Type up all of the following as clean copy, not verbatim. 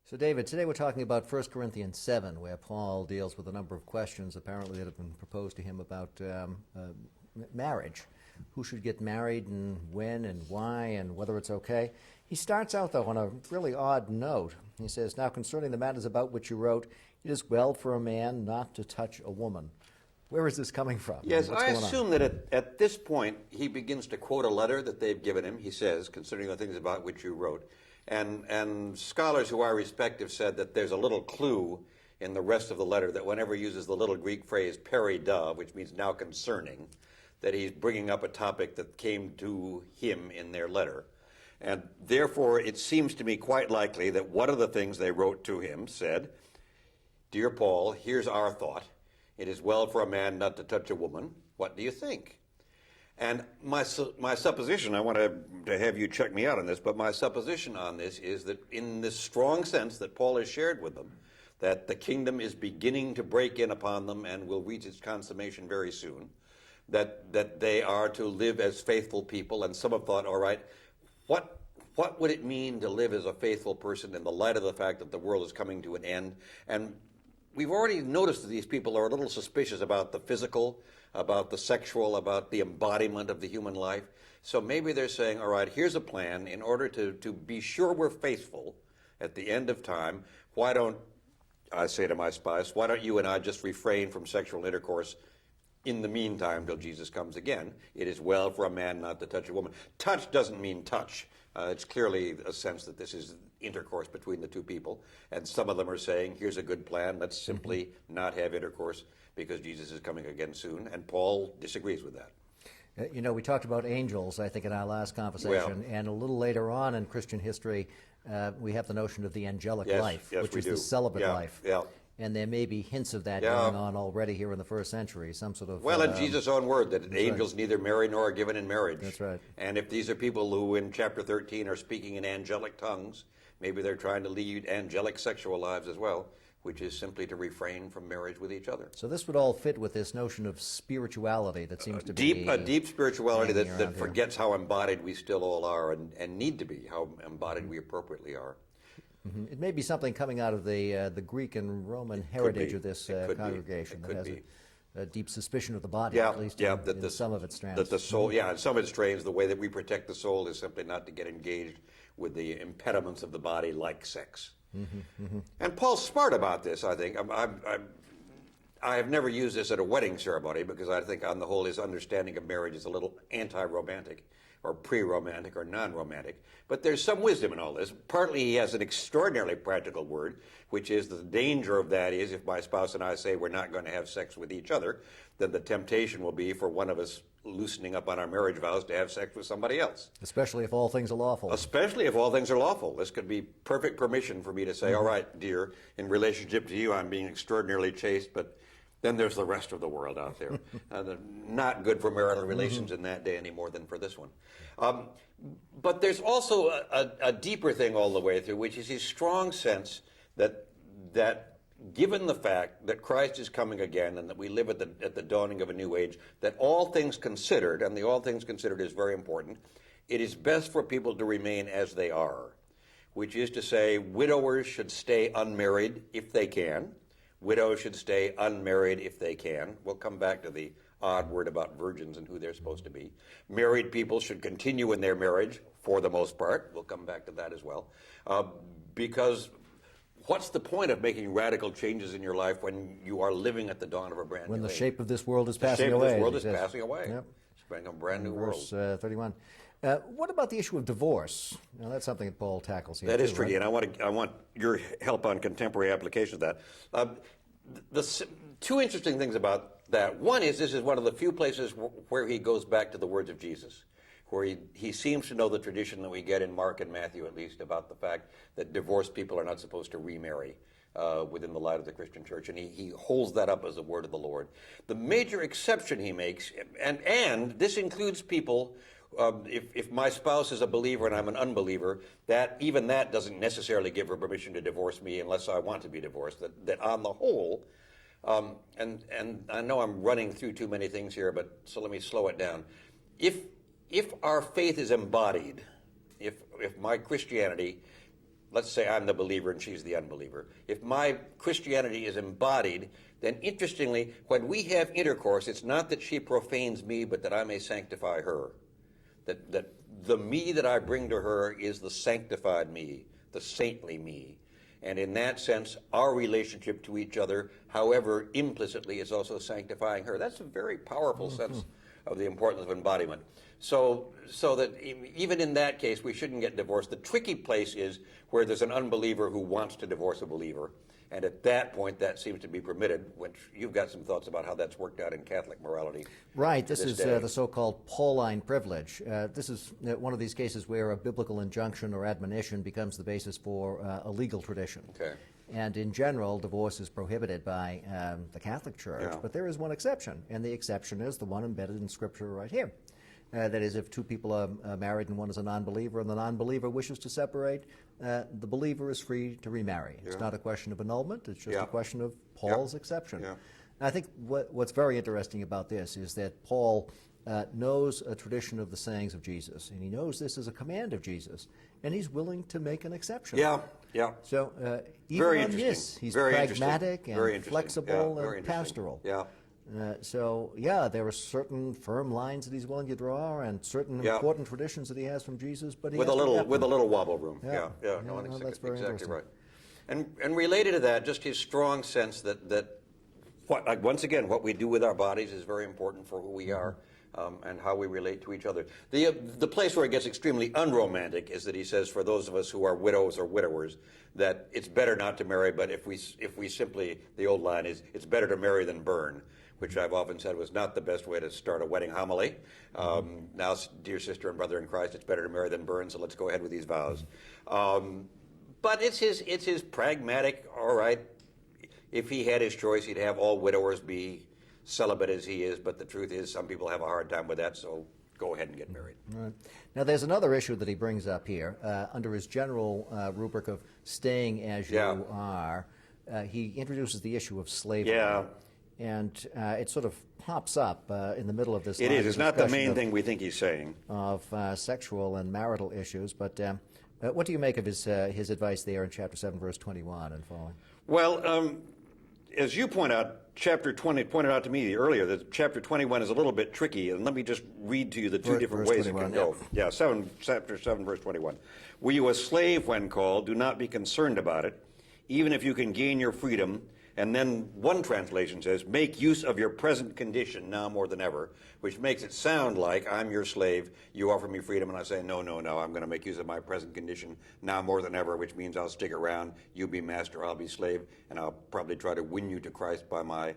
So, David, today we're talking about 1 Corinthians 7, where Paul deals with a number of questions apparently that have been proposed to him about marriage. Who should get married and when and why and whether it's okay. He starts out, though, on a really odd note. He says, "Now concerning the matters about which you wrote, it is well for a man not to touch a woman." Where is this coming from? Yes, I assume that at this point he begins to quote a letter that they've given him. He says, concerning the things about which you wrote. And scholars who I respect have said that there's a little clue in the rest of the letter that whenever he uses the little Greek phrase perida, which means now concerning, that he's bringing up a topic that came to him in their letter. And therefore, it seems to me quite likely that one of the things they wrote to him said, "Dear Paul, here's our thought. It is well for a man not to touch a woman. What do you think?" And my supposition, I want to have you check me out on this, but my supposition on this is that in this strong sense that Paul has shared with them, that the kingdom is beginning to break in upon them and will reach its consummation very soon, that they are to live as faithful people. And some have thought, all right, what would it mean to live as a faithful person in the light of the fact that the world is coming to an end? And we've already noticed that these people are a little suspicious about the physical, about the sexual, about the embodiment of the human life. So maybe they're saying, all right, here's a plan. In order to be sure we're faithful at the end of time, why don't, I say to my spouse, why don't you and I just refrain from sexual intercourse in the meantime till Jesus comes again? It is well for a man not to touch a woman. Touch doesn't mean touch. It's clearly a sense that this is intercourse between the two people. And some of them are saying, here's a good plan. Let's simply not have intercourse because Jesus is coming again soon. And Paul disagrees with that. You know, we talked about angels, I think, in our last conversation. Well, and a little later on in Christian history, we have the notion of the angelic life, which is the celibate life. Yeah. And there may be hints of that going on already here in the first century, some sort of... Well, in Jesus' own word, that angels neither marry nor are given in marriage. That's right. And if these are people who in chapter 13 are speaking in angelic tongues, maybe they're trying to lead angelic sexual lives as well, which is simply to refrain from marriage with each other. So this would all fit with this notion of spirituality that seems to be... A deep spirituality that forgets how embodied we still all are and need to be, how embodied we appropriately are. Mm-hmm. It may be something coming out of the Greek and Roman heritage of this congregation that has a deep suspicion of the body, at least in some of its strands. That the soul, in some of its strains, the way that we protect the soul is simply not to get engaged with the impediments of the body like sex. Mm-hmm, mm-hmm. And Paul's smart about this, I think. I have never used this at a wedding ceremony because I think on the whole his understanding of marriage is a little anti-romantic or pre-romantic or non-romantic. But there's some wisdom in all this. Partly he has an extraordinarily practical word, which is the danger of that is if my spouse and I say we're not going to have sex with each other, then the temptation will be for one of us loosening up on our marriage vows to have sex with somebody else. Especially if all things are lawful. Especially if all things are lawful. This could be perfect permission for me to say, all right, dear, in relationship to you I'm being extraordinarily chaste, but then there's the rest of the world out there. Not good for marital relations in that day any more than for this one. But there's also a deeper thing all the way through, which is his strong sense that given the fact that Christ is coming again and that we live at the dawning of a new age, that all things considered, and the all things considered is very important, it is best for people to remain as they are, which is to say widowers should stay unmarried if they can. Widows should stay unmarried if they can. We'll come back to the odd word about virgins and who they're supposed to be. Married people should continue in their marriage for the most part. We'll come back to that as well. Because what's the point of making radical changes in your life when you are living at the dawn of a brand new age? When the shape of this world is passing away. The shape of this world is passing away. Yep. It's becoming a brand new world. Verse 31. What about the issue of divorce? Now, that's something that Paul tackles here. That is tricky, right? And I want your help on contemporary application of that. The two interesting things about that. One is this is one of the few places where he goes back to the words of Jesus, where he seems to know the tradition that we get in Mark and Matthew, at least, about the fact that divorced people are not supposed to remarry within the light of the Christian church, and he holds that up as the word of the Lord. The major exception he makes, and this includes people, if my spouse is a believer and I'm an unbeliever, even that doesn't necessarily give her permission to divorce me unless I want to be divorced. That on the whole, and I know I'm running through too many things here, so let me slow it down. If our faith is embodied, if my Christianity let's say I'm the believer and she's the unbeliever. If my Christianity is embodied, then interestingly, when we have intercourse, it's not that she profanes me, but that I may sanctify her. That the me that I bring to her is the sanctified me, the saintly me. And in that sense, our relationship to each other, however implicitly, is also sanctifying her. That's a very powerful sense of the importance of embodiment. So that even in that case, we shouldn't get divorced. The tricky place is where there's an unbeliever who wants to divorce a believer. And at that point, that seems to be permitted, which you've got some thoughts about how that's worked out in Catholic morality. Right. This is the so-called Pauline Privilege. This is one of these cases where a biblical injunction or admonition becomes the basis for a legal tradition. Okay. And in general, divorce is prohibited by the Catholic Church, Yeah. but there is one exception, and the exception is the one embedded in Scripture right here. That is, if two people are married and one is a non-believer and the non-believer wishes to separate, the believer is free to remarry. It's not a question of annulment, it's just a question of Paul's exception. Yeah. And I think what's very interesting about this is that Paul knows a tradition of the sayings of Jesus, and he knows this is a command of Jesus, and he's willing to make an exception. Yeah, yeah. So even Very on interesting. this, he's Very pragmatic interesting. and flexible very and interesting. pastoral. Yeah. So, there are certain firm lines that he's willing to draw, and certain important traditions that he has from Jesus. But he with has a to little get with a them. little wobble room. Yeah. No, That's very exactly interesting. right. And related to that, just his strong sense that once again, what we do with our bodies is very important for who we are. And how we relate to each other. The place where it gets extremely unromantic is that he says, for those of us who are widows or widowers, that it's better not to marry, but if we simply, the old line is, it's better to marry than burn, which I've often said was not the best way to start a wedding homily. Now, dear sister and brother in Christ, it's better to marry than burn, so let's go ahead with these vows. But it's his pragmatic, all right, if he had his choice, he'd have all widowers be celibate as he is, but the truth is some people have a hard time with that, so go ahead and get married. Right. Now, there's another issue that he brings up here. Under his general rubric of staying as you are, he introduces the issue of slavery. Yeah. And it sort of pops up in the middle of this. It is. It's not the main thing we think he's saying. Of sexual and marital issues, but what do you make of his advice there in chapter 7, verse 21 and following? Well, as you point out, chapter 20 pointed out to me earlier that chapter 21 is a little bit tricky, and let me just read to you the two different ways 21, it can go. Yeah, chapter 7, verse 21. Were you a slave when called? Do not be concerned about it, even if you can gain your freedom. And then one translation says, make use of your present condition now more than ever, which makes it sound like I'm your slave, you offer me freedom, and I say, no, I'm going to make use of my present condition now more than ever, which means I'll stick around, you be master, I'll be slave, and I'll probably try to win you to Christ by my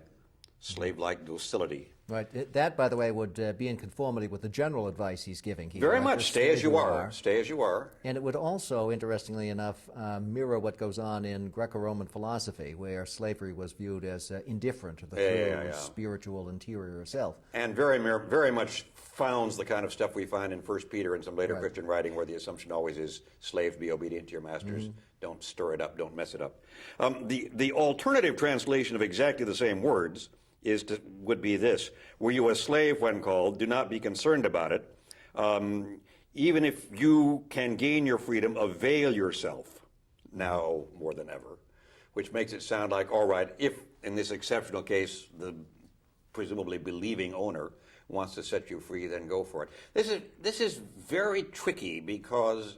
slave-like docility. Right. That, by the way, would be in conformity with the general advice he's giving here. Very much. Stay as you are. Stay as you are. And it would also, interestingly enough, mirror what goes on in Greco-Roman philosophy, where slavery was viewed as indifferent to the true spiritual interior self. And very much founds the kind of stuff we find in 1 Peter and some later Christian writing, where the assumption always is, slaves, be obedient to your masters. Don't stir it up. Don't mess it up. The alternative translation of exactly the same words would be this: were you a slave when called? Do not be concerned about it. Even if you can gain your freedom, avail yourself now more than ever, which makes it sound like, all right, if in this exceptional case the presumably believing owner wants to set you free, then go for it. This is very tricky because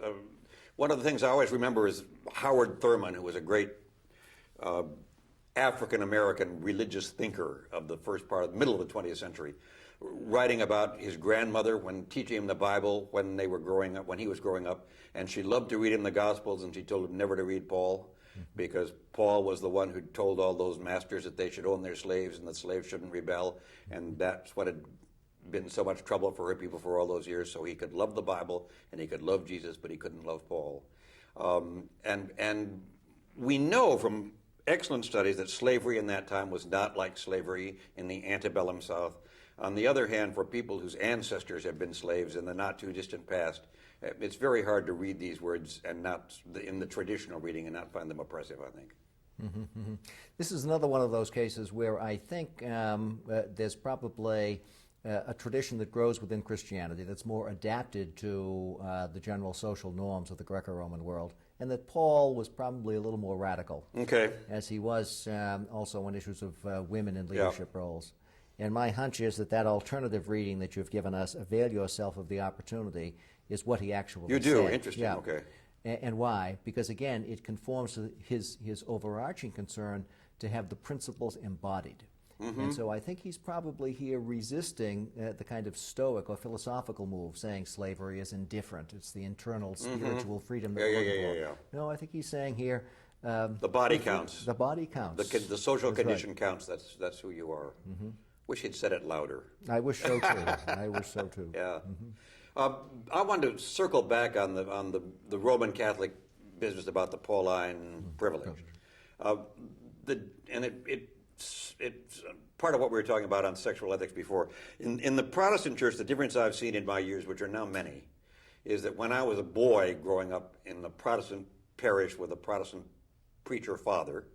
one of the things I always remember is Howard Thurman, who was a great African-American religious thinker of the middle of the 20th century, writing about his grandmother when teaching him the Bible when he was growing up, and she loved to read him the Gospels, and she told him never to read Paul, because Paul was the one who told all those masters that they should own their slaves and the slaves shouldn't rebel, and that's what had been so much trouble for her people for all those years. So he could love the Bible and he could love Jesus, but he couldn't love Paul. And we know from excellent studies that slavery in that time was not like slavery in the antebellum South. On the other hand, for people whose ancestors have been slaves in the not too distant past, it's very hard to read these words and not in the traditional reading and not find them oppressive, I think. This is another one of those cases where I think there's probably a tradition that grows within Christianity that's more adapted to the general social norms of the Greco-Roman world. and that Paul was probably a little more radical, Okay. as he was also on issues of women in leadership roles. And my hunch is that that alternative reading that you've given us, avail yourself of the opportunity, is what he actually You do? said. Interesting. Yeah. Okay. And why? Because, again, it conforms to his overarching concern to have the principles embodied. And so I think he's probably here resisting the kind of stoic or philosophical move, saying slavery is indifferent. It's the internal spiritual freedom that we're looking for. No, I think he's saying here... the body counts. The body counts. The social That's condition right. counts. That's who you are. Wish he'd said it louder. I wish so, too. I wish so, too. Yeah. I wanted to circle back on the Roman Catholic business about the Pauline privilege. It's part of what we were talking about on sexual ethics before. In the Protestant church, the difference I've seen in my years, which are now many, is that when I was a boy growing up in the Protestant parish with a Protestant preacher father,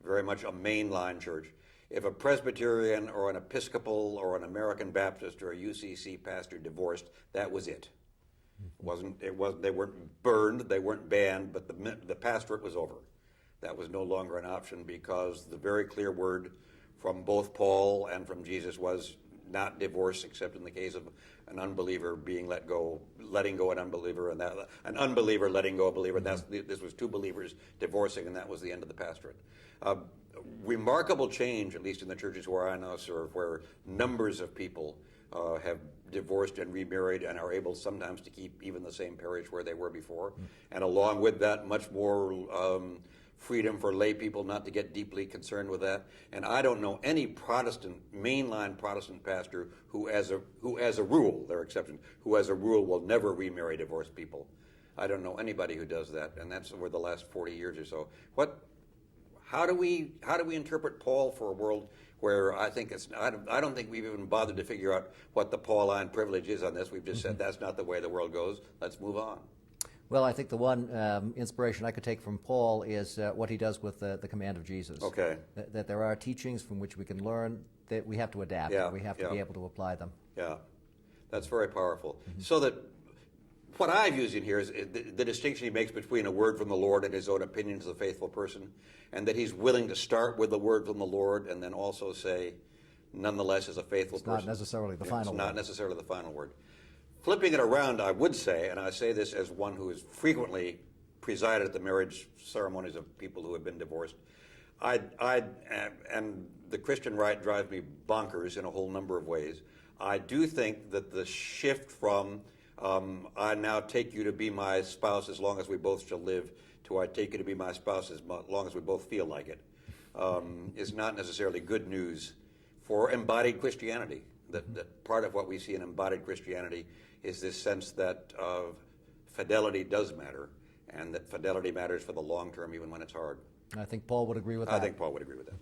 very much a mainline church, if a Presbyterian or an Episcopal or an American Baptist or a UCC pastor divorced, that was it. They weren't burned, they weren't banned, but the pastorate was over. That was no longer an option because the very clear word from both Paul and from Jesus was not divorce except in the case of an unbeliever being letting go an unbeliever, and an unbeliever letting go a believer. This was two believers divorcing, and that was the end of the pastorate. Remarkable change, at least in the churches where I now serve, where numbers of people have divorced and remarried and are able sometimes to keep even the same parish where they were before. And along with that, much more freedom for lay people not to get deeply concerned with that. And I don't know any mainline Protestant pastor who as a rule, there are exceptions, who as a rule will never remarry divorced people. I don't know anybody who does that, and that's over the last 40 years or so. How do we interpret Paul for a world where I don't think we've even bothered to figure out what the Pauline privilege is on this. We've just said that's not the way the world goes. Let's move on. Well, I think the one inspiration I could take from Paul is what he does with the command of Jesus. Okay. That there are teachings from which we can learn, that we have to adapt. Yeah, we have to be able to apply them. Yeah, that's very powerful. So that what I've used in here is the distinction he makes between a word from the Lord and his own opinions of a faithful person, and that he's willing to start with the word from the Lord and then also say, nonetheless, as a faithful person. It's not necessarily the final word. It's not necessarily the final word. Flipping it around, I would say, and I say this as one who has frequently presided at the marriage ceremonies of people who have been divorced, and the Christian right drives me bonkers in a whole number of ways. I do think that the shift from I now take you to be my spouse as long as we both shall live to I take you to be my spouse as long as we both feel like it is not necessarily good news for embodied Christianity. That part of what we see in embodied Christianity is this sense that fidelity does matter, and that fidelity matters for the long term even when it's hard. I think Paul would agree with that. I think Paul would agree with that.